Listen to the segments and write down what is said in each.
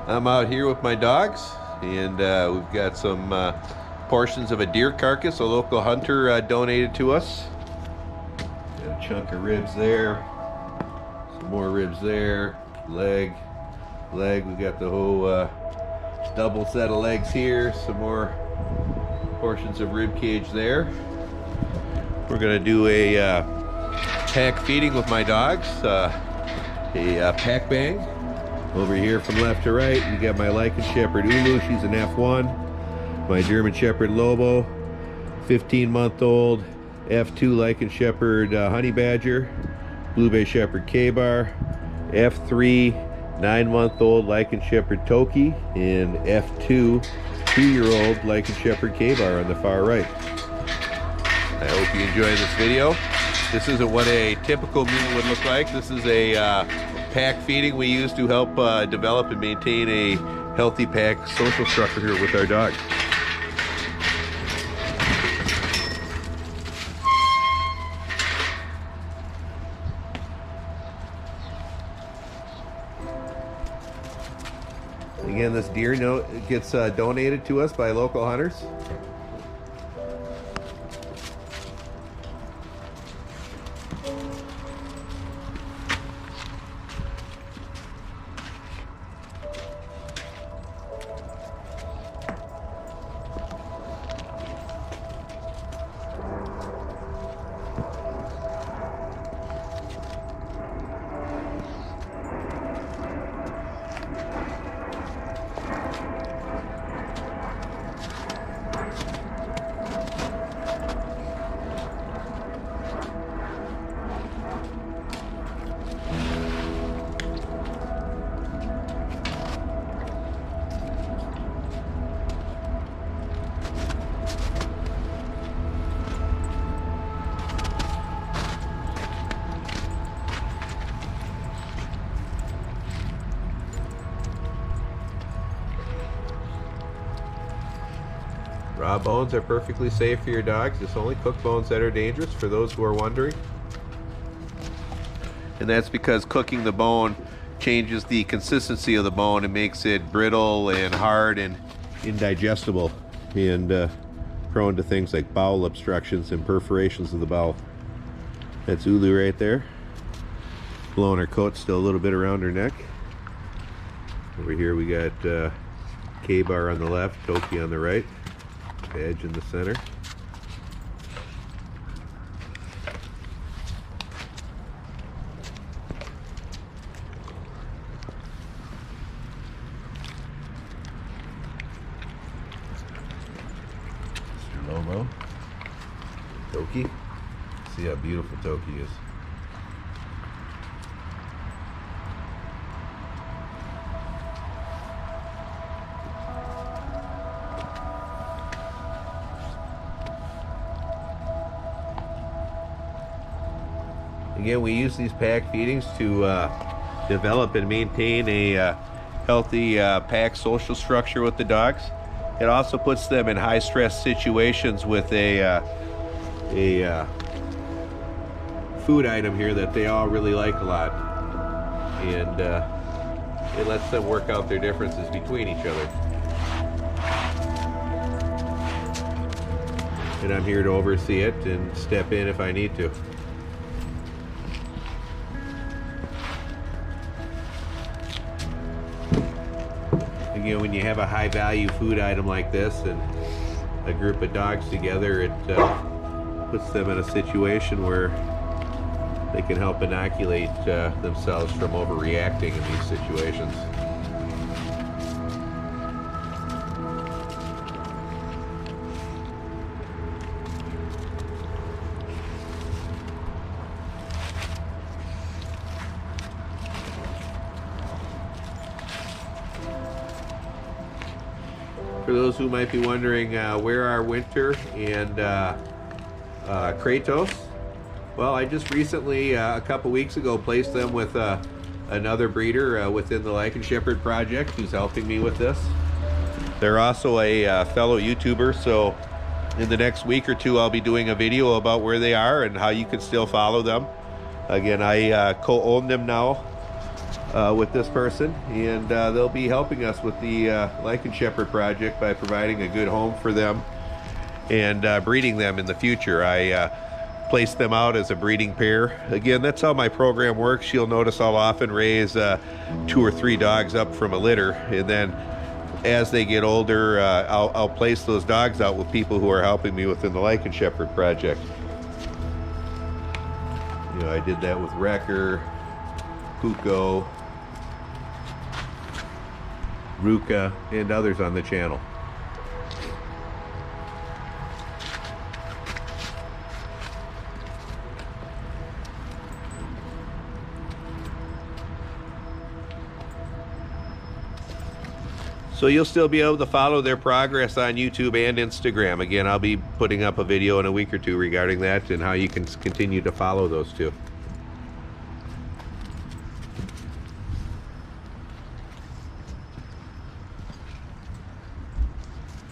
I'm out here with my dogs, and we've got some portions of a deer carcass a local hunter donated to us. Got a chunk of ribs there, some more ribs there, leg. We got the whole double set of legs here, some more portions of rib cage there. We're gonna do a pack feeding with my dogs, a pack bang. Over here from left to right, you got my Lycan Shepherd Ulu, she's an F1. My German Shepherd Lobo, 15-month-old F2 Lycan Shepherd Honey Badger. Blue Bay Shepherd K-Bar, F3 9-month-old Lycan Shepherd Toki, and F2 2-year-old Lycan Shepherd K-Bar on the far right. I hope you enjoy this video. This isn't what a typical meal would look like. This is a pack feeding we use to help develop and maintain a healthy pack social structure here with our dogs. Again, this deer gets donated to us by local hunters. Raw bones are perfectly safe for your dogs. It's only cooked bones that are dangerous, for those who are wondering. And that's because cooking the bone changes the consistency of the bone and makes it brittle and hard and indigestible and prone to things like bowel obstructions and perforations of the bowel. That's Ulu right there. Blowing her coat still a little bit around her neck. Over here we got K-Bar on the left, Toki on the right. Edge in the center. Mr. Lobo. Toki. See how beautiful Toki is. Again, we use these pack feedings to develop and maintain a healthy pack social structure with the dogs. It also puts them in high stress situations with a food item here that they all really like a lot. And it lets them work out their differences between each other. And I'm here to oversee it and step in if I need to. You know, when you have a high value food item like this and a group of dogs together, it puts them in a situation where they can help inoculate themselves from overreacting in these situations. For those who might be wondering where are Winter and Kratos, well, I just recently, a couple weeks ago, placed them with another breeder within the Lycan Shepherd project who's helping me with this. They're also a fellow YouTuber, so in the next week or two I'll be doing a video about where they are and how you can still follow them. Again, I co-own them now. with this person, and they'll be helping us with the Lycan Shepherd project by providing a good home for them and breeding them in the future. I place them out as a breeding pair. Again, that's how my program works. You'll notice I'll often raise 2 or 3 dogs up from a litter, and then as they get older, I'll place those dogs out with people who are helping me within the Lycan Shepherd project. You know, I did that with Wrecker, Puko, Ruka, and others on the channel. So you'll still be able to follow their progress on YouTube and Instagram. Again, I'll be putting up a video in a week or 2 regarding that and how you can continue to follow those two.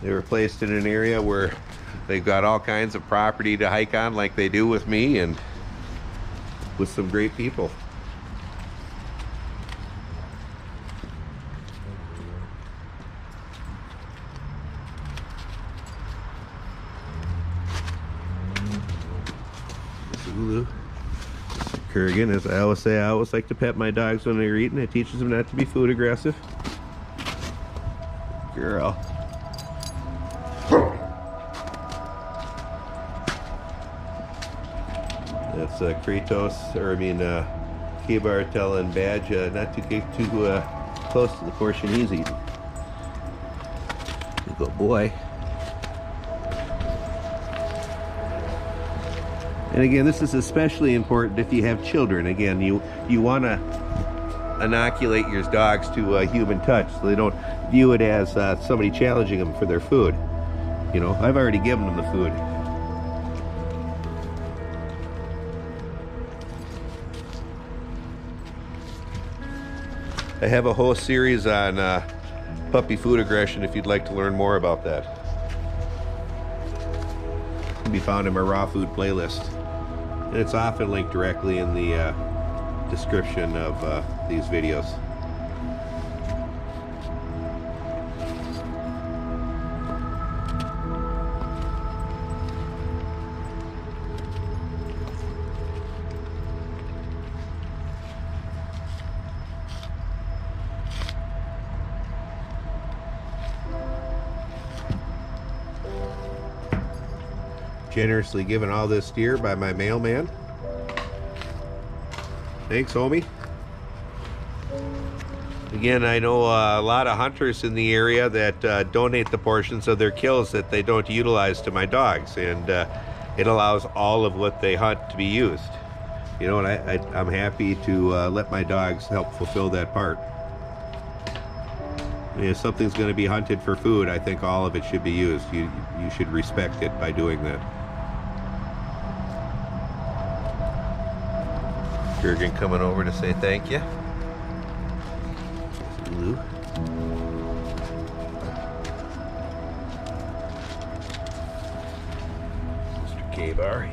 They were placed in an area where they've got all kinds of property to hike on like they do with me, and with some great people. Kurgan, as I always say, I always like to pet my dogs when they're eating. It teaches them not to be food aggressive. Girl. That's Kratos, or I mean, K-Bar telling Badge not to get too close to the portion he's eating. Good boy. And again, this is especially important if you have children. Again, you want to inoculate your dogs to human touch, so they don't view it as somebody challenging them for their food. You know, I've already given them the food. I have a whole series on puppy food aggression if you'd like to learn more about that. It can be found in my raw food playlist. And it's often linked directly in the description of these videos. Generously given all this deer by my mailman. Thanks, homie. Again, I know a lot of hunters in the area that donate the portions of their kills that they don't utilize to my dogs, and it allows all of what they hunt to be used. You know, and I'm happy to let my dogs help fulfill that part. I mean, if something's going to be hunted for food, I think all of it should be used. You should respect it by doing that. Kurgan coming over to say thank you. Lou. Mr. K-Bar.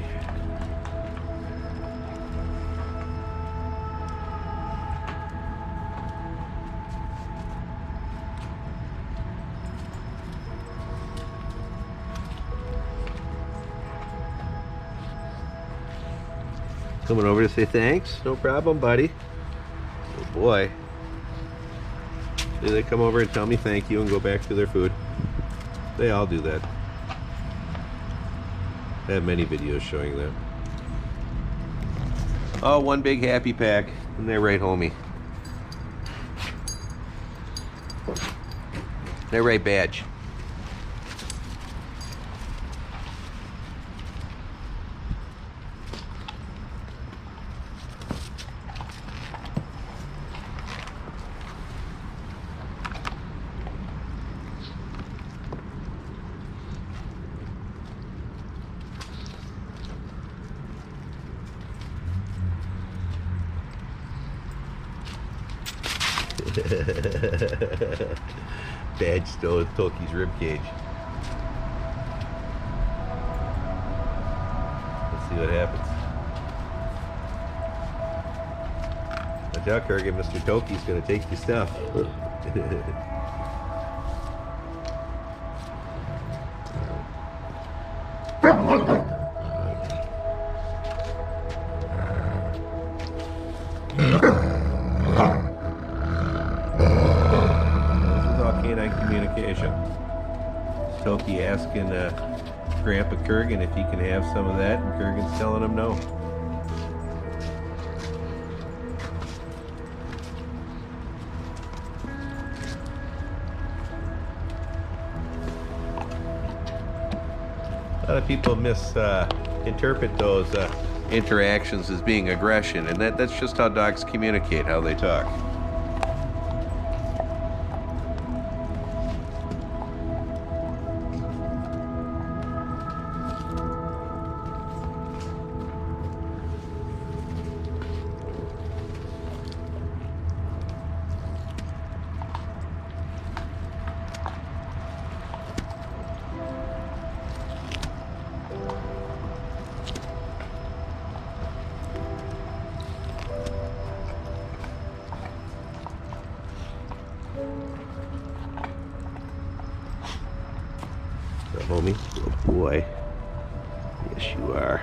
Coming over to say thanks. No problem, buddy. Oh boy. Do they come over and tell me thank you and go back to their food? They all do that. I have many videos showing that. Oh, one big happy pack. And they're right, homie. They're right, Badge. Badge stole Toki's ribcage. Let's see what happens. I out, Kurgan. Mr. Toki's gonna take your stuff. Canine communication. Toki asking Grandpa Kurgan if he can have some of that, and Kurgan's telling him no. A lot of people misinterpret those interactions as being aggression, and that's just how dogs communicate, how they talk. Homie, good boy. Yes, you are.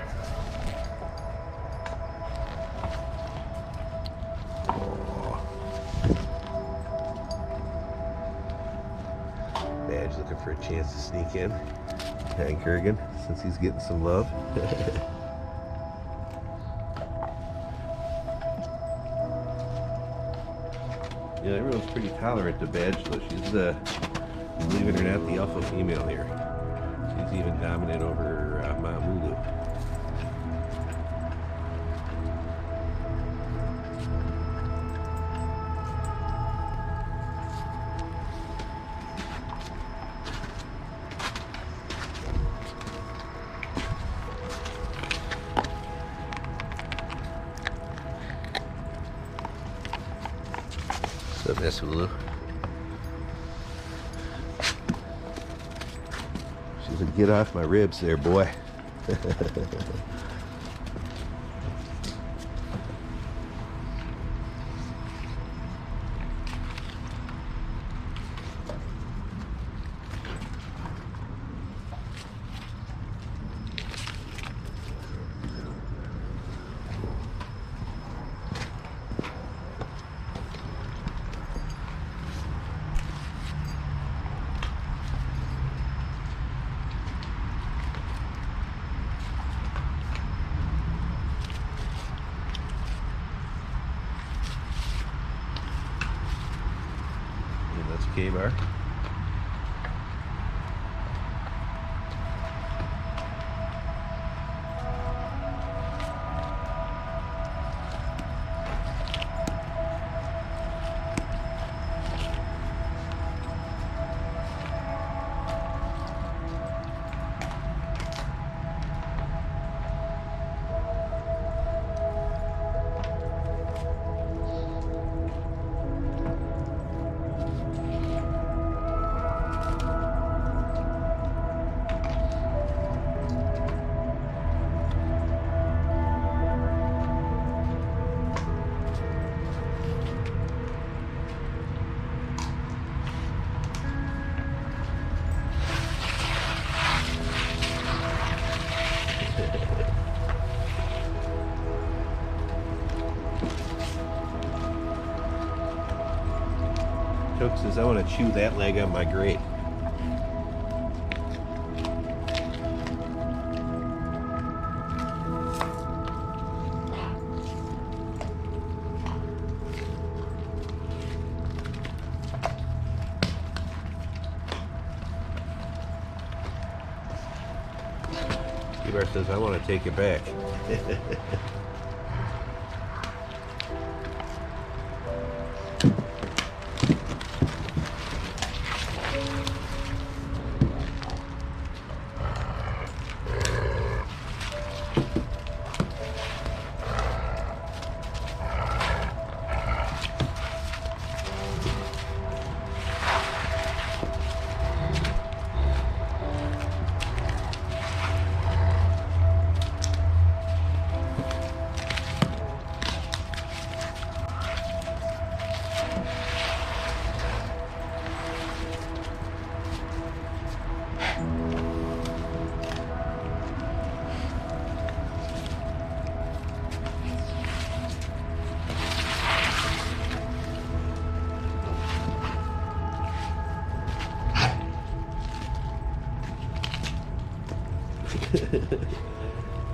Oh. Badge looking for a chance to sneak in. And Kurgan, since he's getting some love. Yeah, everyone's pretty tolerant to Badge, though. She's believe it or not, the alpha female here. She's even dominant over Mamulu. What's up, Miss Hulu? She said, "Get off my ribs there, boy." K-bar. Toki says, "I want to chew that leg on my grate." Skibar says, "I want to take it back."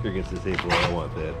Kurgan says, hey boy, I want that.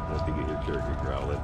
I think you hear Turkey growling.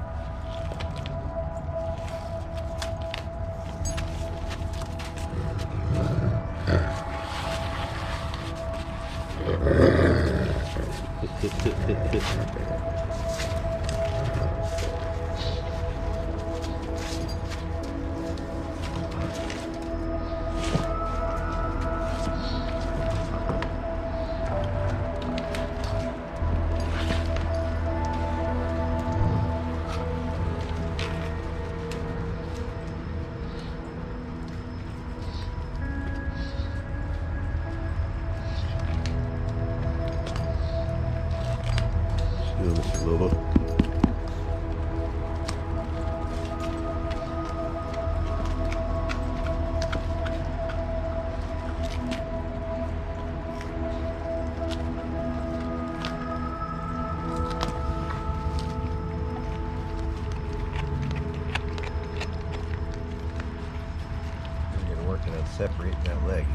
Mr. Lobo. We're going to work on separating that leg.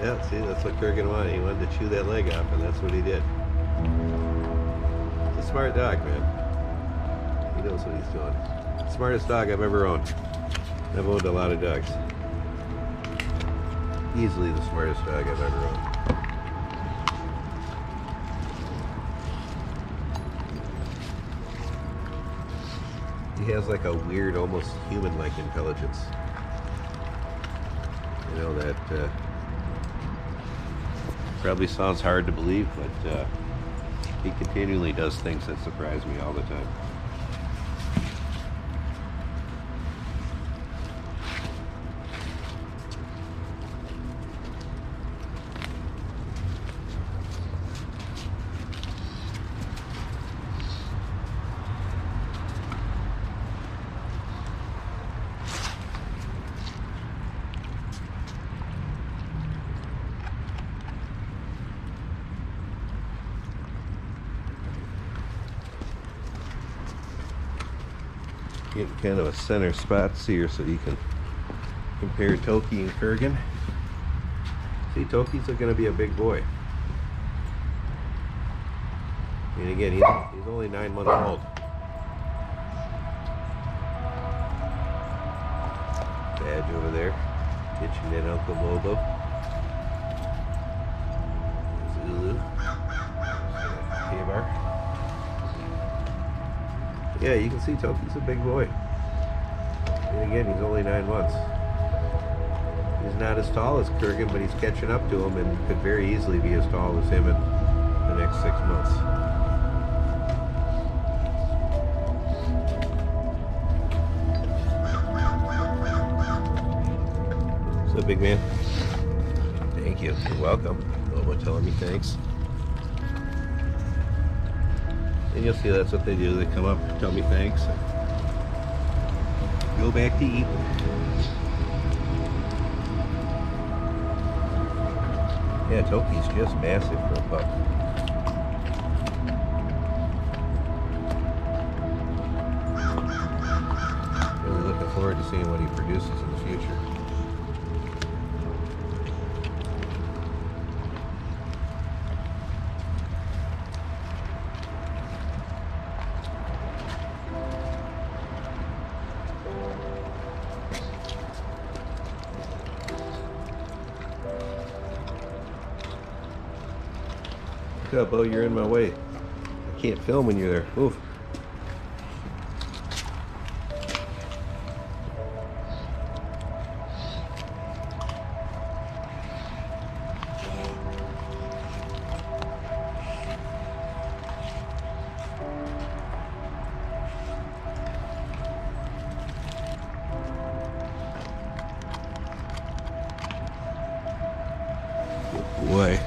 Yeah, see, that's what Kurgan wanted. He wanted to chew that leg off, and that's what he did. He's a smart dog, man. He knows what he's doing. Smartest dog I've ever owned. I've owned a lot of dogs. Easily the smartest dog I've ever owned. He has like a weird, almost human-like intelligence. You know, that probably sounds hard to believe, but he continually does things that surprise me all the time. Getting kind of a center spot here so you can compare Toki and Kurgan. See, Toki's going to be a big boy. And again, he's only 9 months old. Badge over there, pitching in Uncle Lobo. Zulu. K-Bar. Yeah, you can see Toki's a big boy. And again, he's only 9 months. He's not as tall as Kurgan, but he's catching up to him and could very easily be as tall as him in the next 6 months. What's up, big man? Thank you. You're welcome. Lobo telling me thanks. And you'll see that's what they do. They come up, tell me thanks, and go back to eat. Yeah, Toki's just massive for a pup. Really looking forward to seeing what he produces in the future. Look up, Bo, you're in my way. I can't film when you're there. Move. Good boy.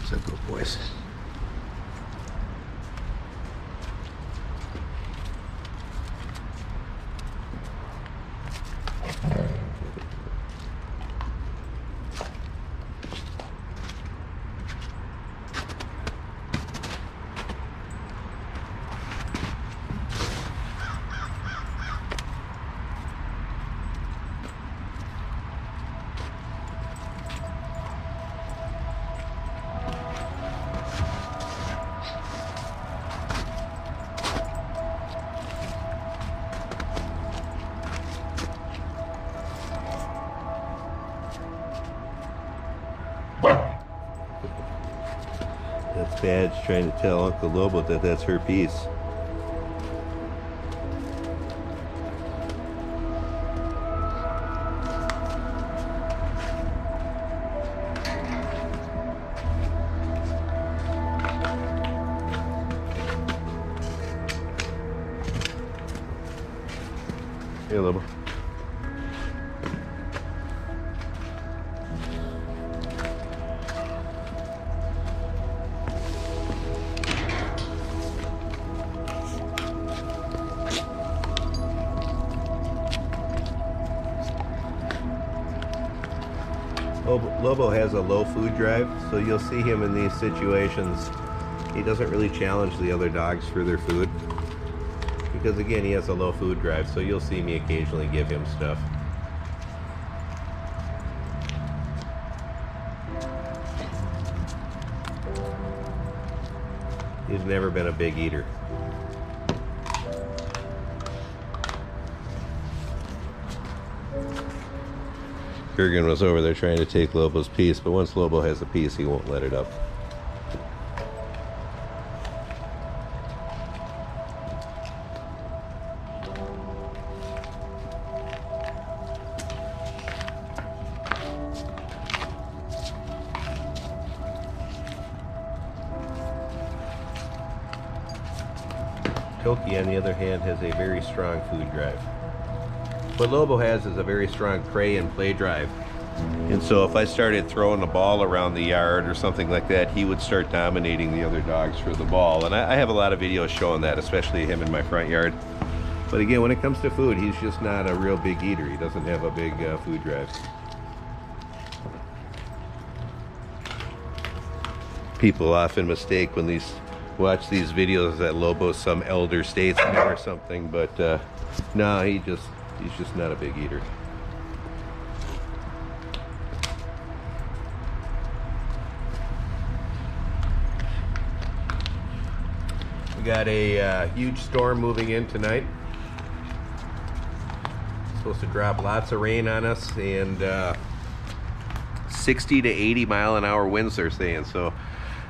So good boys. That's Badge trying to tell Uncle Lobo that that's her piece. Here, Lobo. Lobo has a low food drive, so you'll see him in these situations. He doesn't really challenge the other dogs for their food because, again, he has a low food drive, so you'll see me occasionally give him stuff. He's never been a big eater. Kurgan was over there trying to take Lobo's piece, but once Lobo has a piece, he won't let it up. Toki, on the other hand, has a very strong food drive. What Lobo has is a very strong prey and play drive. And so if I started throwing the ball around the yard or something like that, he would start dominating the other dogs for the ball. And I have a lot of videos showing that, especially him in my front yard. But again, when it comes to food, he's just not a real big eater. He doesn't have a big food drive. People often mistake when watch these videos that Lobo's some elder statesman or something, but no, he's just not a big eater. got a huge storm moving in tonight. Supposed to drop lots of rain on us, and 60 to 80 mile an hour winds they're saying. So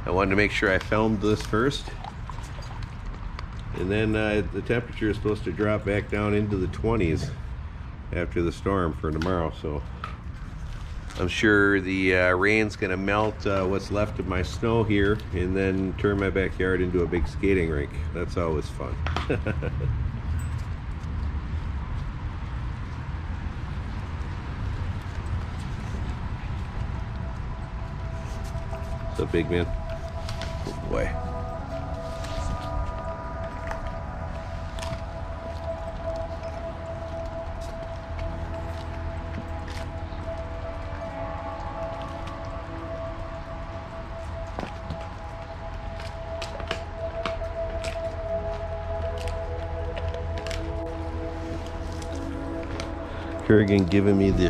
I wanted to make sure I filmed this first. And then the temperature is supposed to drop back down into the 20s after the storm for tomorrow. So I'm sure the rain's gonna melt what's left of my snow here and then turn my backyard into a big skating rink. That's always fun. What's up, big man? Oh boy. Kurgan giving me the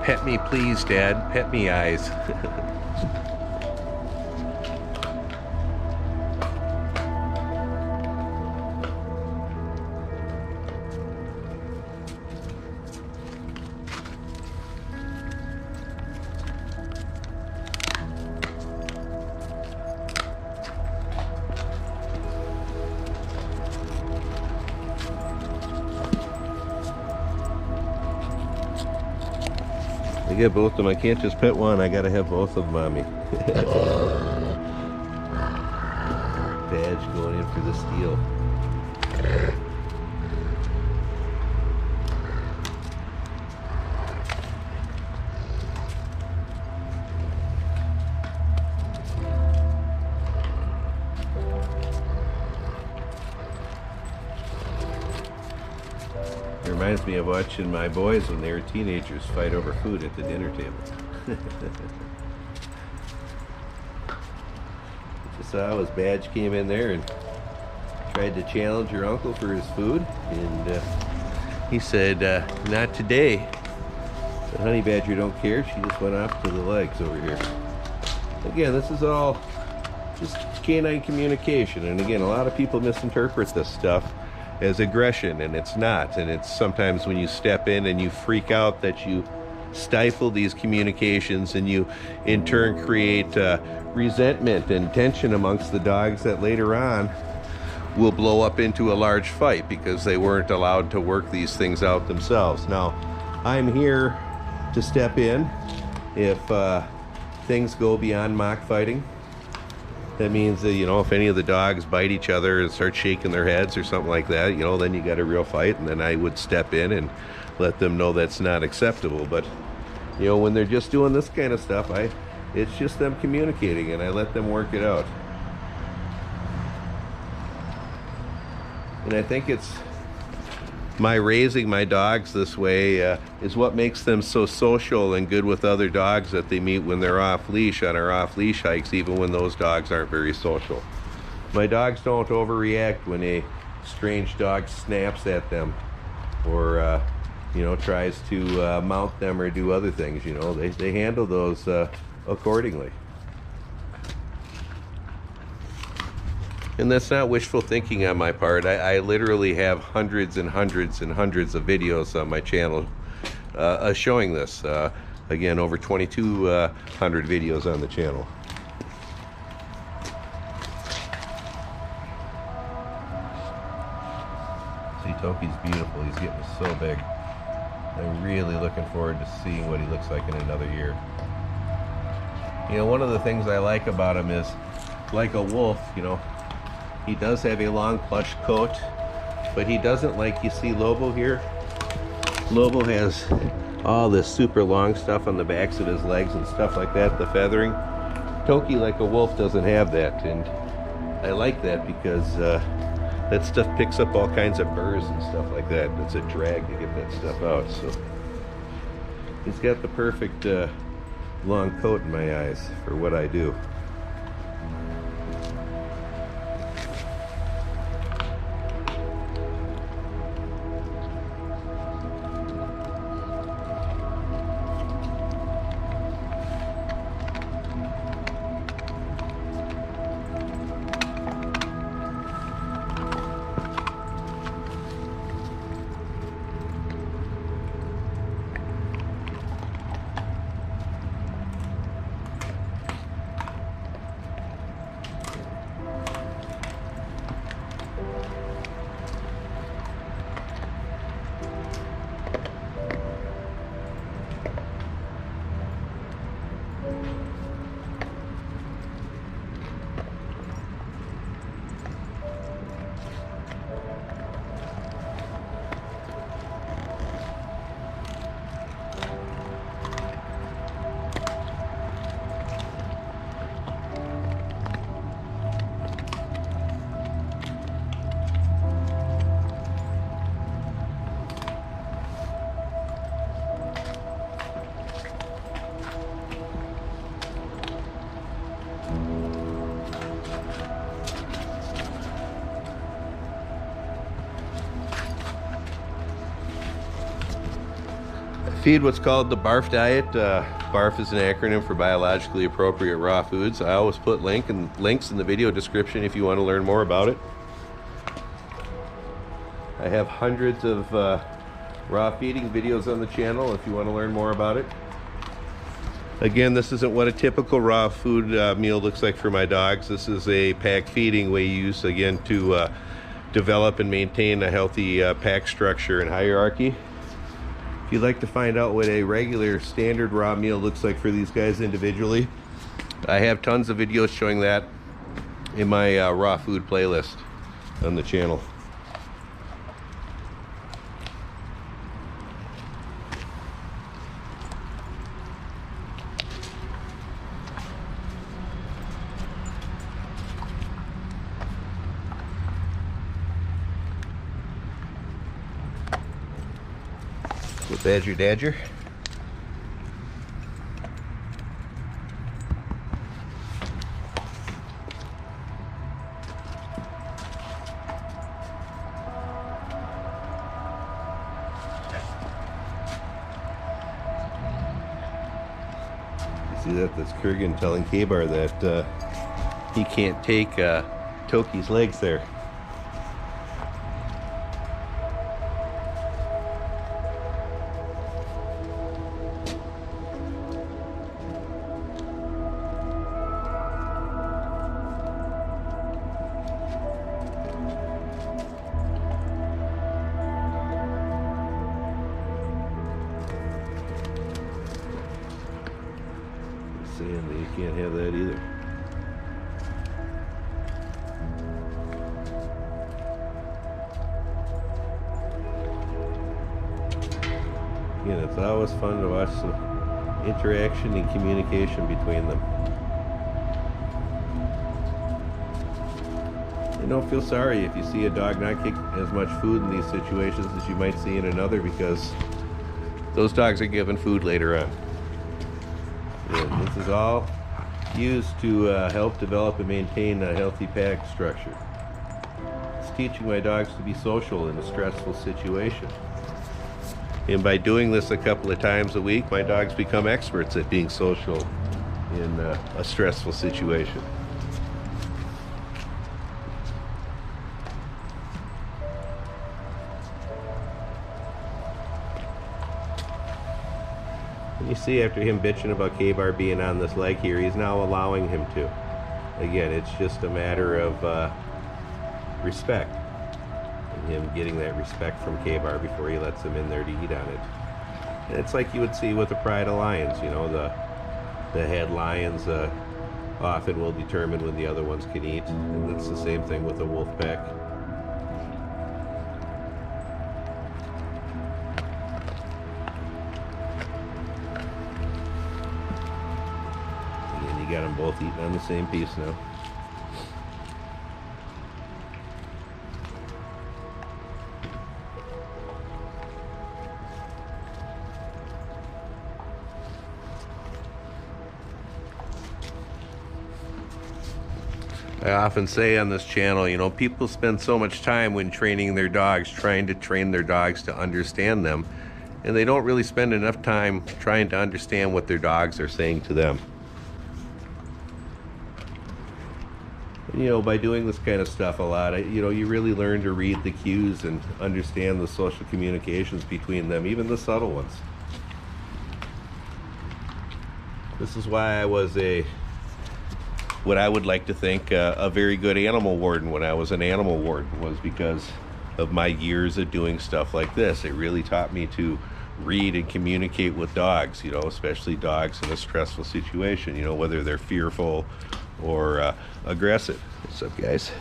pet me please, Dad, pet me eyes. I get both of them. I can't just pet one. I gotta have both of them on me. Badge going in for the steal. It reminds me of watching my boys when they were teenagers fight over food at the dinner table. Just saw as Badge came in there and tried to challenge her uncle for his food, and he said, not today. But Honey Badger don't care. She just went off to the legs over here. Again, this is all just canine communication, and again, a lot of people misinterpret this stuff as aggression, and it's not. And it's sometimes when you step in and you freak out that you stifle these communications, and you in turn create resentment and tension amongst the dogs that later on will blow up into a large fight because they weren't allowed to work these things out themselves. Now, I'm here to step in if things go beyond mock fighting. That means that, you know, if any of the dogs bite each other and start shaking their heads or something like that, you know, then you got a real fight, and then I would step in and let them know that's not acceptable. But, you know, when they're just doing this kind of stuff, it's just them communicating, and I let them work it out. And I think it's my raising my dogs this way is what makes them so social and good with other dogs that they meet when they're off leash on our off leash hikes, even when those dogs aren't very social. My dogs don't overreact when a strange dog snaps at them or you know, tries to mount them or do other things. You know, they handle those accordingly. And that's not wishful thinking on my part. I literally have hundreds and hundreds and hundreds of videos on my channel showing this. Again, over 2,200 videos on the channel. See, Toki's beautiful. He's getting so big. I'm really looking forward to seeing what he looks like in another year. You know, one of the things I like about him is, like a wolf, you know, he does have a long plush coat, but he doesn't, like you see Lobo here. Lobo has all this super long stuff on the backs of his legs and stuff like that, the feathering. Toki, like a wolf, doesn't have that, and I like that because that stuff picks up all kinds of burrs and stuff like that. It's a drag to get that stuff out. So he's got the perfect long coat in my eyes for what I do. feed what's called the BARF diet. BARF is an acronym for biologically appropriate raw foods. I always put links in the video description if you want to learn more about it. I have hundreds of raw feeding videos on the channel if you want to learn more about it. Again, this isn't what a typical raw food meal looks like for my dogs. This is a pack feeding we use, again, to develop and maintain a healthy pack structure and hierarchy. If you'd like to find out what a regular standard raw meal looks like for these guys individually, I have tons of videos showing that in my raw food playlist on the channel. Badger Dadger. You see that? That's Kurgan telling K-Bar that he can't take Toki's legs there. Saying that you can't have that either. Again, it's always fun to watch the interaction and communication between them. And don't feel sorry if you see a dog not get as much food in these situations as you might see in another, because those dogs are given food later on. And this is all used to help develop and maintain a healthy pack structure. It's teaching my dogs to be social in a stressful situation. And by doing this a couple of times a week, my dogs become experts at being social in a stressful situation. You see, after him bitching about K-Bar being on this leg here, he's now allowing him to. Again, it's just a matter of respect. And him getting that respect from K-Bar before he lets him in there to eat on it. And it's like you would see with the pride of lions, you know, the head lions often will determine when the other ones can eat. And it's the same thing with a wolf pack. You got them both eating on the same piece now. I often say on this channel, you know, people spend so much time when training their dogs, trying to train their dogs to understand them, and they don't really spend enough time trying to understand what their dogs are saying to them. You know, by doing this kind of stuff a lot, you know, you really learn to read the cues and understand the social communications between them, even the subtle ones. This is why I was what I would like to think a very good animal warden when I was an animal warden, was because of my years of doing stuff like this. It really taught me to read and communicate with dogs, you know, especially dogs in a stressful situation, you know, whether they're fearful or aggressive. What's up, guys?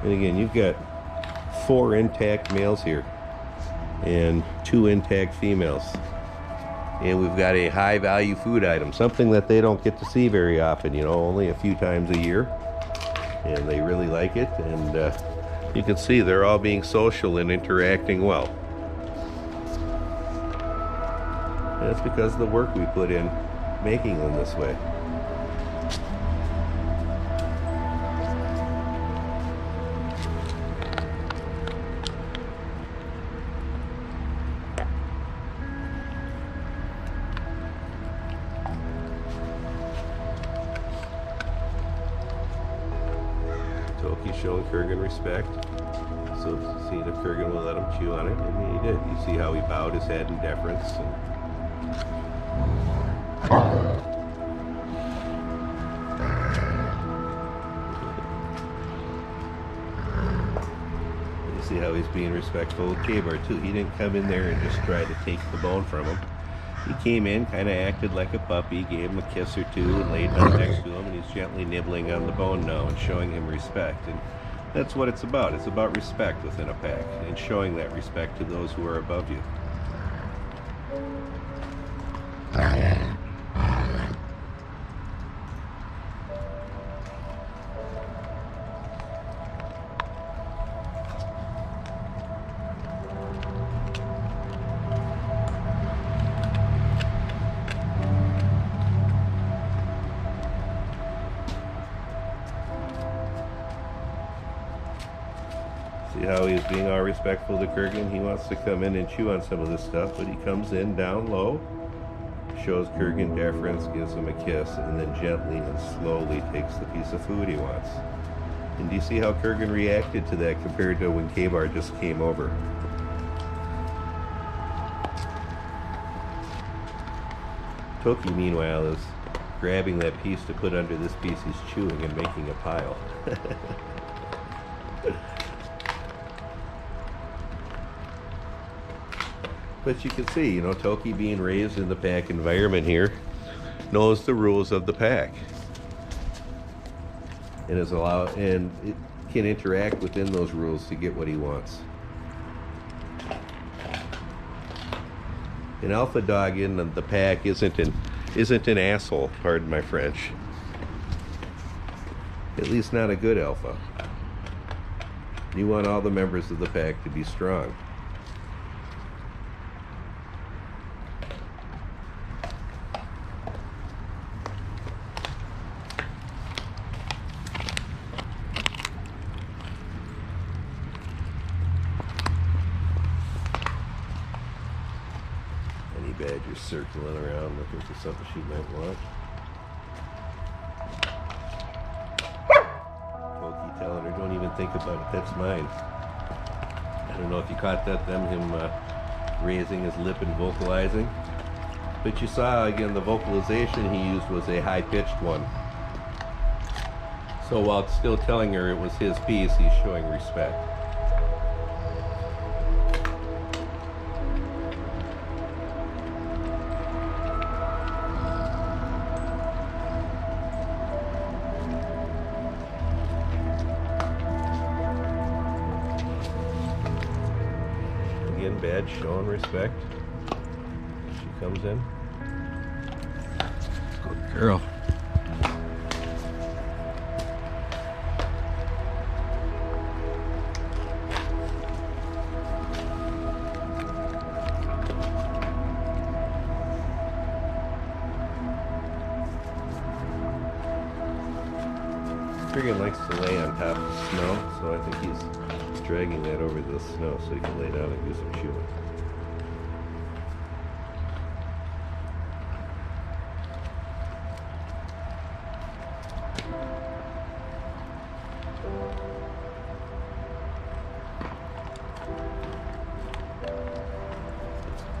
And again, you've got 4 intact males here and 2 intact females. And we've got a high value food item, something that they don't get to see very often, you know, only a few times a year. And they really like it, and you can see they're all being social and interacting well. And that's because of the work we put in making them this way. he's showing Kurgan respect. So seeing if Kurgan will let him chew on it, and he did. You see how he bowed his head in deference. You see how he's being respectful with K-Bar too. He didn't come in there and just try to take the bone from him. He came in, kind of acted like a puppy, gave him a kiss or two, and laid down next to him, and he's gently nibbling on the bone now and showing him respect. And that's what it's about. It's about respect within a pack, and showing that respect to those who are above you. See how he's being all respectful to Kurgan? He wants to come in and chew on some of this stuff, but he comes in down low, shows Kurgan deference, gives him a kiss, and then gently and slowly takes the piece of food he wants. And do you see how Kurgan reacted to that compared to when K-Bar just came over? Toki, meanwhile, is grabbing that piece to put under this piece he's chewing and making a pile. But you can see, you know, Toki, being raised in the pack environment here, knows the rules of the pack, and it can interact within those rules to get what he wants. An alpha dog in the pack isn't an asshole, pardon my French. At least not a good alpha. You want all the members of the pack to be strong. Badger's circling around looking for something she might want. Toki telling her, don't even think about it, that's mine. I don't know if you caught that, him raising his lip and vocalizing. But you saw, again, the vocalization he used was a high-pitched one. So while still telling her it was his piece, he's showing respect. Badge showing respect. She comes in. Good girl. Kurgan likes to lay on top of the snow, so I think he's dragging that over the snow so he can lay down and do some chewing.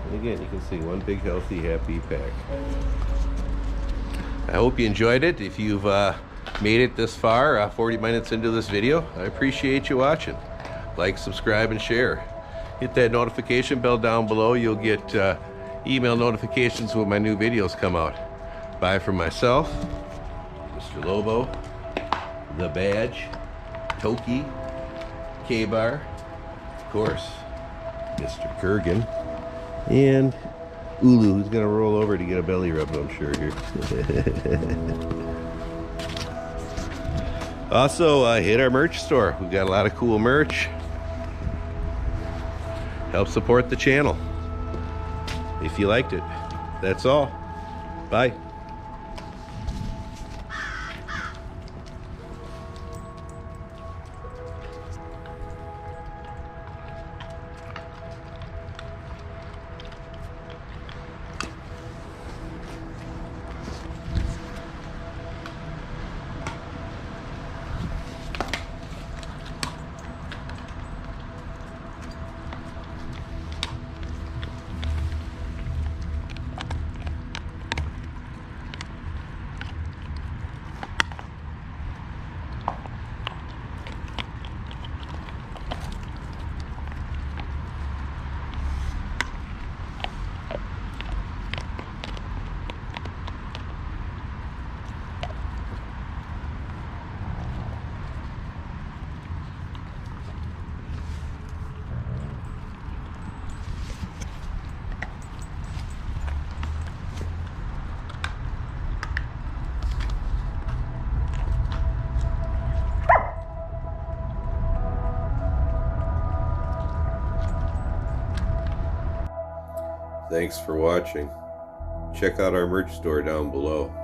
And again, you can see one big, healthy, happy pack. I hope you enjoyed it. If you've made it this far, 40 minutes into this video, I appreciate you watching. Like, subscribe, and share. Hit that notification bell down below. You'll get email notifications when my new videos come out. Bye from myself, Mr. Lobo, the Badge, Toki, K-Bar, of course, Mr. Kurgan, and Ulu, who's going to roll over to get a belly rub, I'm sure, here. Also, hit our merch store. We've got a lot of cool merch. Help support the channel if you liked it. That's all. Bye. Thanks for watching. Check out our merch store down below.